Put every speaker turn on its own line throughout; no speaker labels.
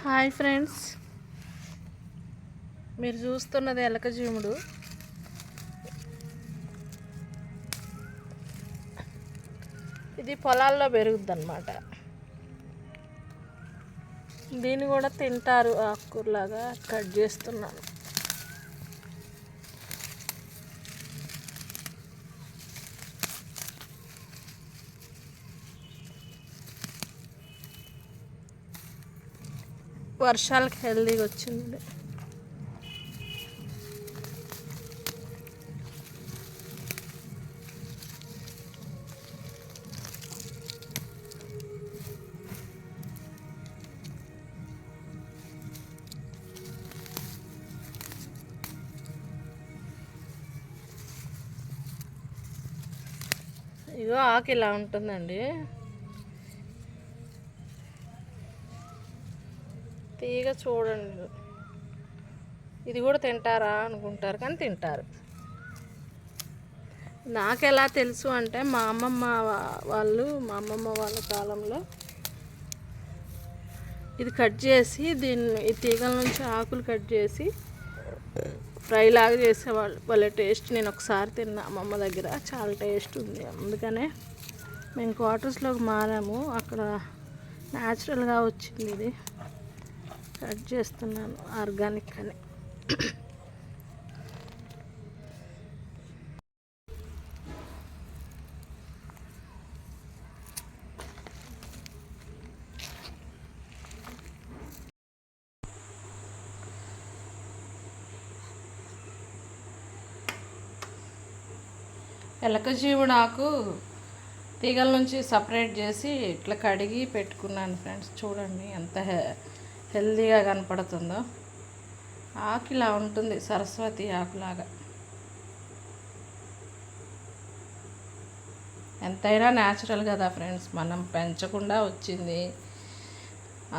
Hi friends, మీరు చూస్తున్నది ఎలకజీముడు. ఇది పొలాల్లో పెరుగుద్ది అన్నమాట. దీన్ని కూడా తింటారు, ఆకుకూరలాగా కట్ చేస్తున్నాను. వర్షాలకు హెల్దీగా వచ్చింది. ఇగో ఆకు ఇలా ఉంటుందండి. తీగ చూడండి. ఇది కూడా తింటారా అనుకుంటారు, కానీ తింటారు. నాకెలా తెలుసు అంటే మా అమ్మమ్మ వాళ్ళ కాలంలో ఇది కట్ చేసి ఈ తీగల నుంచి ఆకులు కట్ చేసి ఫ్రై లాగా చేసేవాళ్ళు. వాళ్ళ టేస్ట్ నేను ఒకసారి తిన్నా అమ్మమ్మ దగ్గర, చాలా టేస్ట్ ఉంది. అందుకనే మేము క్వార్టర్స్లోకి మారాము, అక్కడ న్యాచురల్గా వచ్చింది. ఇది కట్ చేస్తున్నాను ఆర్గానిక్ అని. ఎలకజీవుడు ఆకు తీగల నుంచి సపరేట్ చేసి ఇట్లా కడిగి పెట్టుకున్నాను ఫ్రెండ్స్. చూడండి ఎంత హెల్దీగా కనపడుతుందో. ఆకు ఇలా ఉంటుంది, సరస్వతి ఆకులాగా. ఎంతైనా న్యాచురల్ కదా ఫ్రెండ్స్, మనం పెంచకుండా వచ్చింది.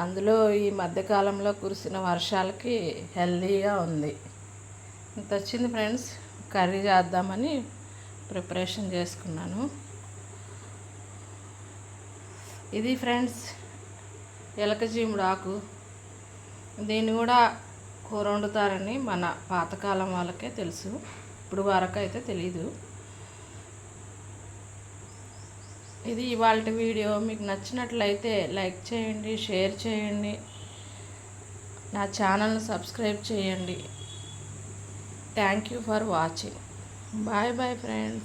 అందులో ఈ మధ్యకాలంలో కురిసిన వర్షాలకి హెల్దీగా ఉంది. ఇంత వచ్చింది ఫ్రెండ్స్. కర్రీ చేద్దామని ప్రిపరేషన్ చేసుకున్నాను. ఇది ఫ్రెండ్స్ ఎలకజీముడు ఆకు. దీన్ని కూడా కూర వండుతారని మన పాతకాలం వాళ్ళకే తెలుసు, ఇప్పుడు వరకు అయితే తెలీదు. ఇది ఇవాళ వీడియో. మీకు నచ్చినట్లయితే లైక్ చేయండి, షేర్ చేయండి, నా ఛానల్ని సబ్స్క్రైబ్ చేయండి. Thank you for watching. Bye bye friends.